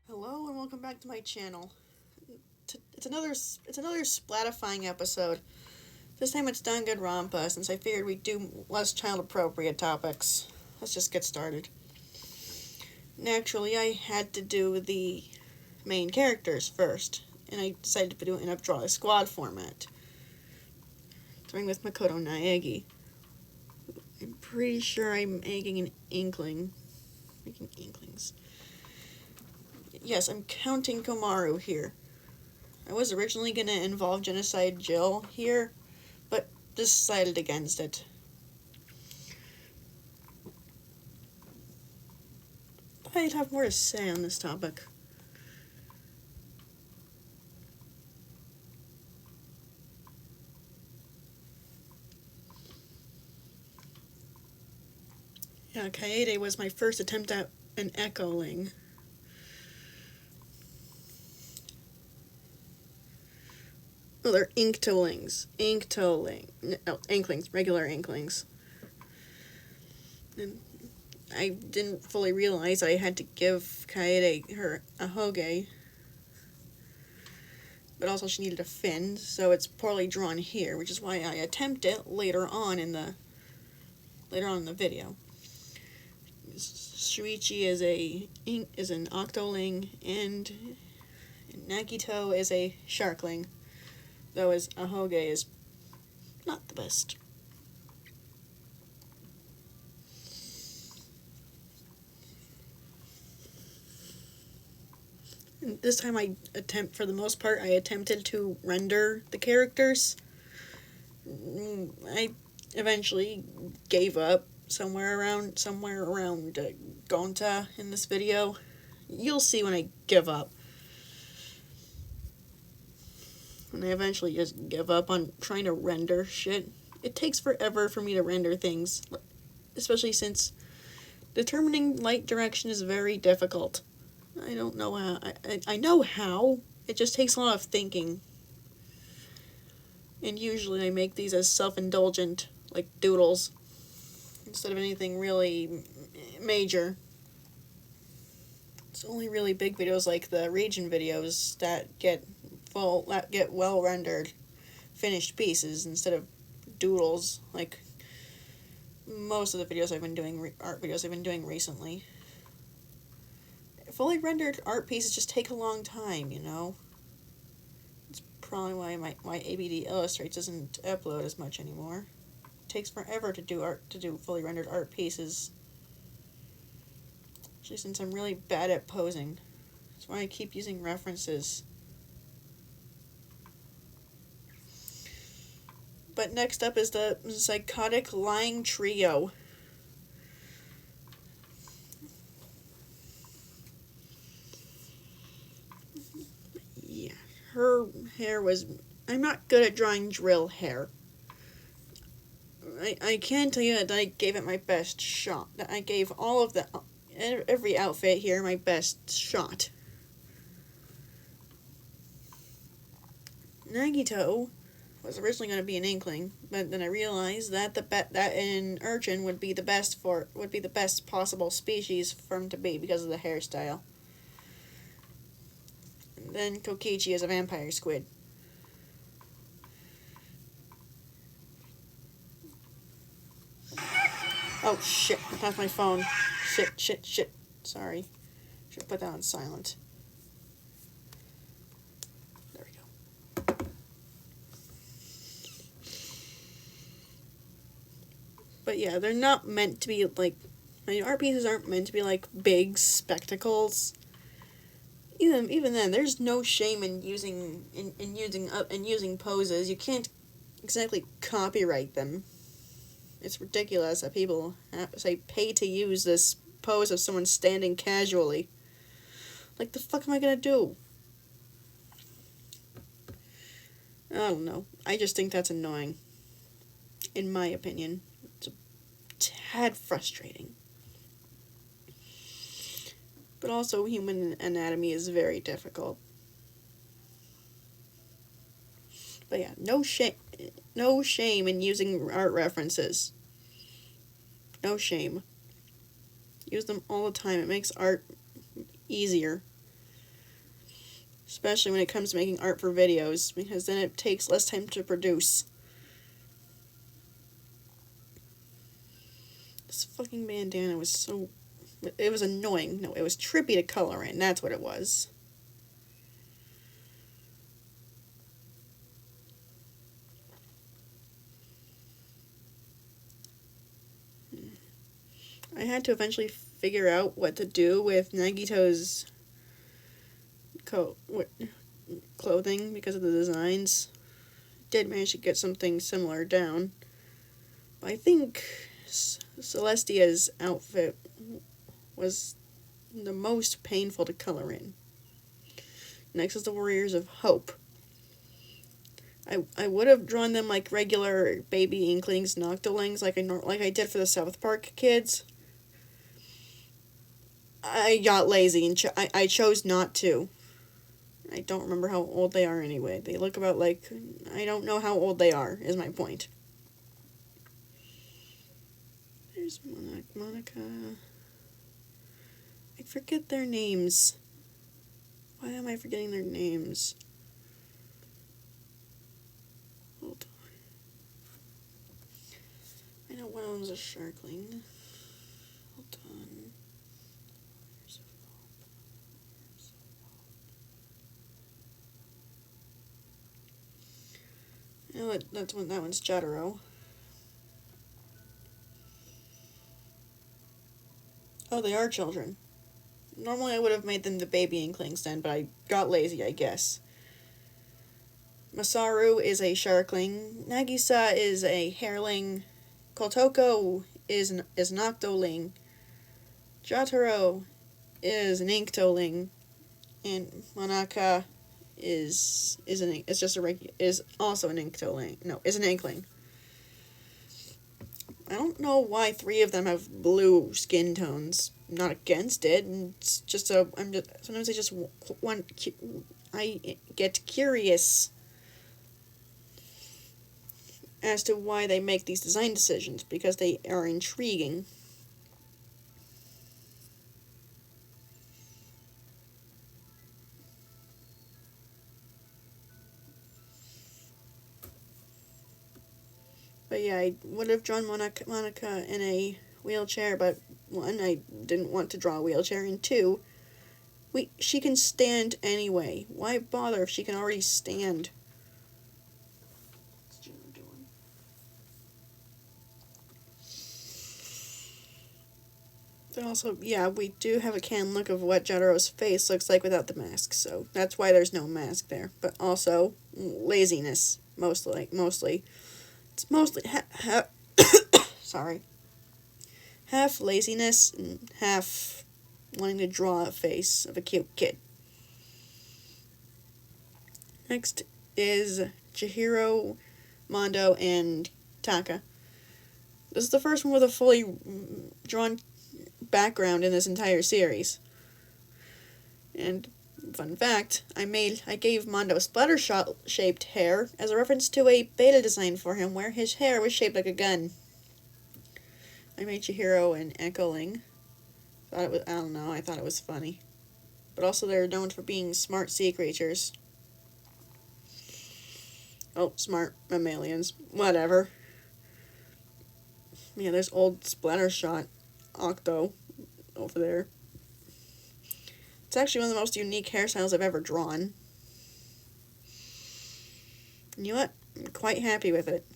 Hello and welcome back to my channel. It's another splattifying episode. This time it's Danganronpa, since I figured we'd do less child-appropriate topics. Let's just get started. Naturally, I had to do the main characters first, and I decided to do it in a draw a squad format. Starting with Makoto Naegi. I'm pretty sure I'm making an inkling. Making inklings. Yes, I'm counting Komaru here. I was originally going to involve Genocide Jill here, but decided against it. I'd have more to say on this topic. Yeah, Kaede was my first attempt at an echoing. Oh, they're inklings. Inklings, regular inklings. And I didn't fully realize I had to give Kaede her a hoge. But also she needed a fin, so it's poorly drawn here, which is why I attempt it later on in the video. Shuichi is an octoling, and Nagito is a sharkling, though his ahoge is not the best. And this time for the most part, I attempted to render the characters. I eventually gave up somewhere around Gonta in this video. You'll see when I give up. When I eventually just give up on trying to render shit. It takes forever for me to render things, especially since determining light direction is very difficult. I don't know how. I know how. It just takes a lot of thinking. And usually I make these as self-indulgent, like doodles, instead of anything really major. It's only really big videos like the region videos that get well rendered finished pieces instead of doodles like most of the videos I've been doing, art videos I've been doing recently. Fully rendered art pieces just take a long time, you know. It's probably why my ABD Illustrates doesn't upload as much anymore. It takes forever to do fully rendered art pieces. Especially since I'm really bad at posing. That's why I keep using references. But next up is the psychotic lying trio. Yeah, her hair was... I'm not good at drawing drill hair. I can tell you that I gave it my best shot. That I gave all of every outfit here my best shot. Nagito was originally going to be an inkling, but then I realized that that an urchin would be the best possible species for him to be because of the hairstyle. And then Kokichi is a vampire squid. Oh shit! I tapped my phone. Shit. Sorry. Should put that on silent. There we go. But yeah, they're not meant to be like... art pieces aren't meant to be like big spectacles. Even then, there's no shame in using poses. You can't exactly copyright them. It's ridiculous that people pay to use this pose of someone standing casually. Like, the fuck am I gonna do? I don't know. I just think that's annoying. In my opinion. It's a tad frustrating. But also, human anatomy is very difficult. But yeah, no shame in using art references. No shame. Use them all the time. It makes art easier. especially when it comes to making art for videos, because then it takes less time to produce. This fucking bandana was so... It was annoying. No, it was trippy to color in. That's what it was. I had to eventually figure out what to do with Nagito's clothing because of the designs. Did manage to get something similar down. But I think Celestia's outfit was the most painful to color in. Next is the Warriors of Hope. I would have drawn them like regular baby Inklings, Noctolings, like I did for the South Park kids. I got lazy and I chose not to. I don't remember how old they are anyway. They look about like... I don't know how old they are, is my point. There's Monica. I forget their names. Why am I forgetting their names? Hold on. I know one of them's a Sharkling. Hold on. You know what? That one's Jotaro. Oh, they are children. Normally I would have made them the baby Inklings then, but I got lazy, I guess. Masaru is a Sharkling. Nagisa is a Hairling. Kotoko is an Octoling. Jotaro is an Inktoling. And Monaka is also an Inktoling. No, is an Inkling. I don't know why 3 of them have blue skin tones. I'm not against it. It's just sometimes I just want. I get curious as to why they make these design decisions, because they are intriguing. But yeah, I would have drawn Monica in a wheelchair, but 1, I didn't want to draw a wheelchair, and 2, she can stand anyway. Why bother if she can already stand? What's Juno doing? Then also, yeah, we do have a can look of what Jotaro's face looks like without the mask, so that's why there's no mask there. But also, laziness, mostly. It's mostly sorry. Half laziness and half wanting to draw a face of a cute kid. Next is Chihiro, Mondo, and Taka. This is the first one with a fully drawn background in this entire series. And fun fact, I gave Mondo splattershot-shaped hair as a reference to a beta design for him where his hair was shaped like a gun. I made Chihiro an Echoling. I thought it was funny. But also they're known for being smart sea creatures. Oh, smart mammalians. Whatever. Yeah, there's old Splattershot Octo over there. It's actually one of the most unique hairstyles I've ever drawn. And you know what? I'm quite happy with it.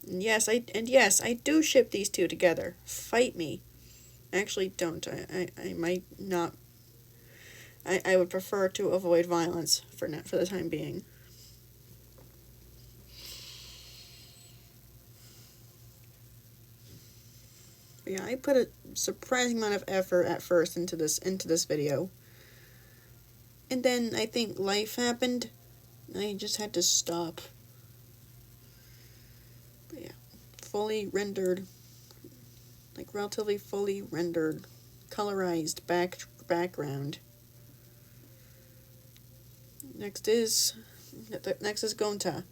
And yes, I do ship these 2 together. Fight me. Actually, don't. I might not. I would prefer to avoid violence for the time being. But yeah, I put a surprising amount of effort at first into this video. And then I think life happened. And I just had to stop. But yeah, fully rendered, like relatively fully rendered, colorized background. Next is Gonta.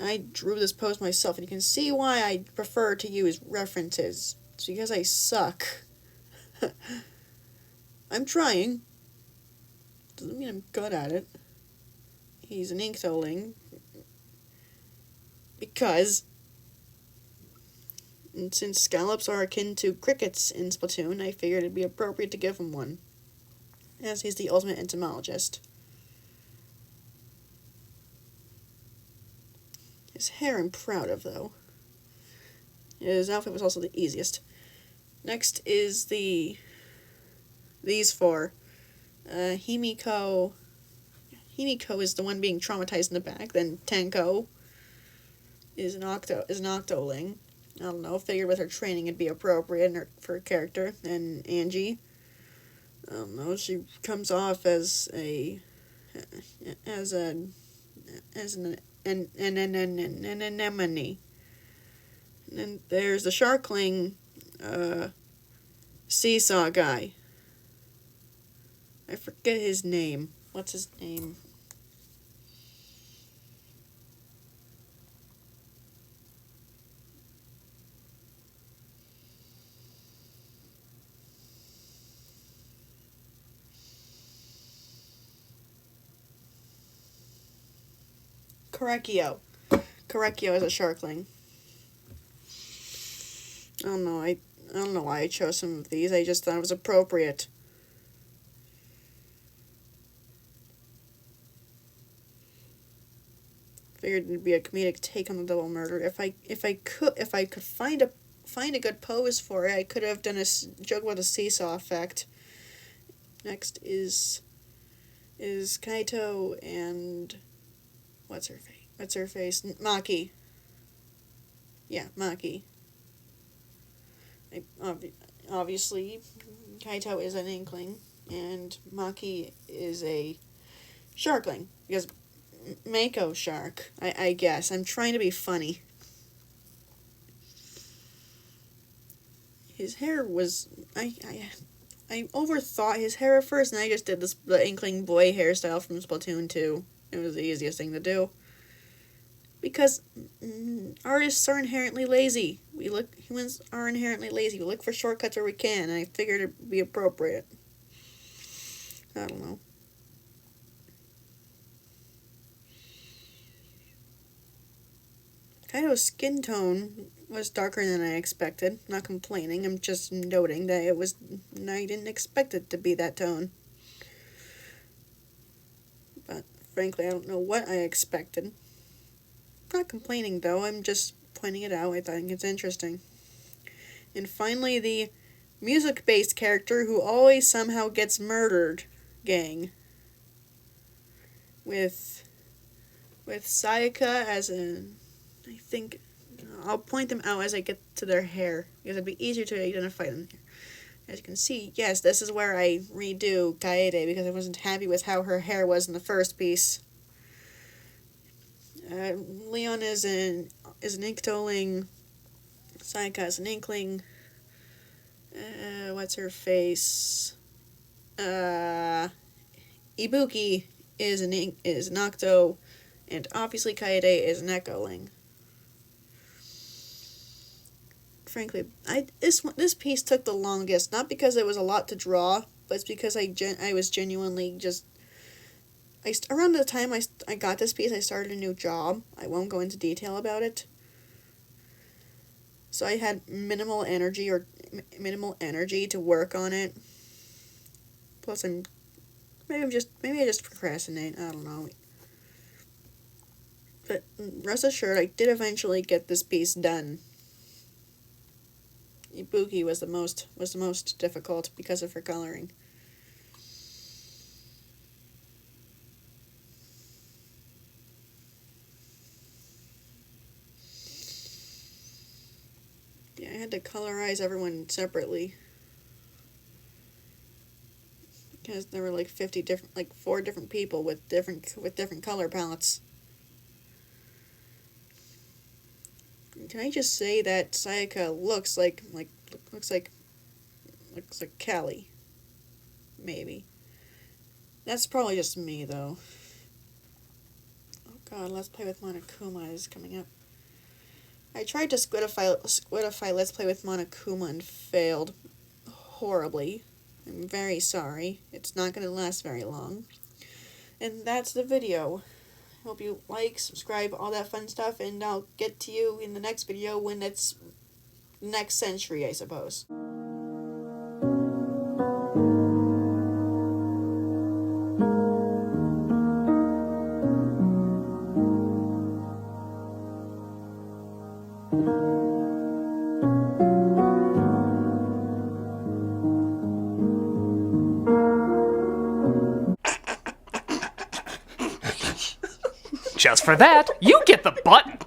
I drew this pose myself, and you can see why I prefer to use references. It's because I suck. I'm trying. Doesn't mean I'm good at it. He's an Inktoling. Because, and since scallops are akin to crickets in Splatoon, I figured it'd be appropriate to give him one, as he's the ultimate entomologist. His hair I'm proud of, though. His outfit was also the easiest. Next is these four. Himiko is the one being traumatized in the back. Then Tenko is an Octoling. I don't know, figured with her training it'd be appropriate for her character. And Angie, I don't know, she comes off as an anemone. And then there's the Sharkling seesaw guy. I forget his name. What's his name? Korekio. Korekio is a Sharkling. I don't know. I don't know why I chose some of these. I just thought it was appropriate. Figured it'd be a comedic take on the double murder. If I could find a good pose for it, I could have done a joke about a seesaw effect. Next is Kaito and what's her face? Maki. Yeah, Maki. Obviously, Kaito is an Inkling, and Maki is a Sharkling, because Mako Shark, I guess. I'm trying to be funny. His hair was... I overthought his hair at first, and I just did the Inkling boy hairstyle from Splatoon 2. It was the easiest thing to do. Because artists are inherently lazy. Humans are inherently lazy. We look for shortcuts where we can, and I figured it'd be appropriate. I don't know. Kaito's skin tone was darker than I expected. Not complaining, I'm just noting that I didn't expect it to be that tone. But frankly, I don't know what I expected. Not complaining, though. I'm just pointing it out. I think it's interesting. And finally, the music-based character who always somehow gets murdered gang. With Sayaka as I think... I'll point them out as I get to their hair, because it'd be easier to identify them. As you can see, yes, this is where I redo Kaede, because I wasn't happy with how her hair was in the first piece. Leon is an Inktoling. Sayaka is an Inkling. What's her face? Ibuki is an Octo, and obviously Kaede is an Echoling. Frankly, this piece took the longest, not because it was a lot to draw, but it's because I was genuinely just... around the time I got this piece, I started a new job. I won't go into detail about it. So I had minimal energy to work on it. Plus, maybe I just procrastinate. I don't know. But rest assured, I did eventually get this piece done. Ibuki was the most difficult because of her coloring. Yeah, I had to colorize everyone separately. Because there were 4 different people with different color palettes. Can I just say that Sayaka looks like Callie? Maybe. That's probably just me, though. Oh god, Let's Play with Monokuma is coming up. I tried to squidify Let's Play with Monokuma and failed horribly. I'm very sorry. It's not going to last very long. And that's the video. Hope you like, subscribe, all that fun stuff, and I'll get to you in the next video when it's next century, I suppose. Just for that, you get the butt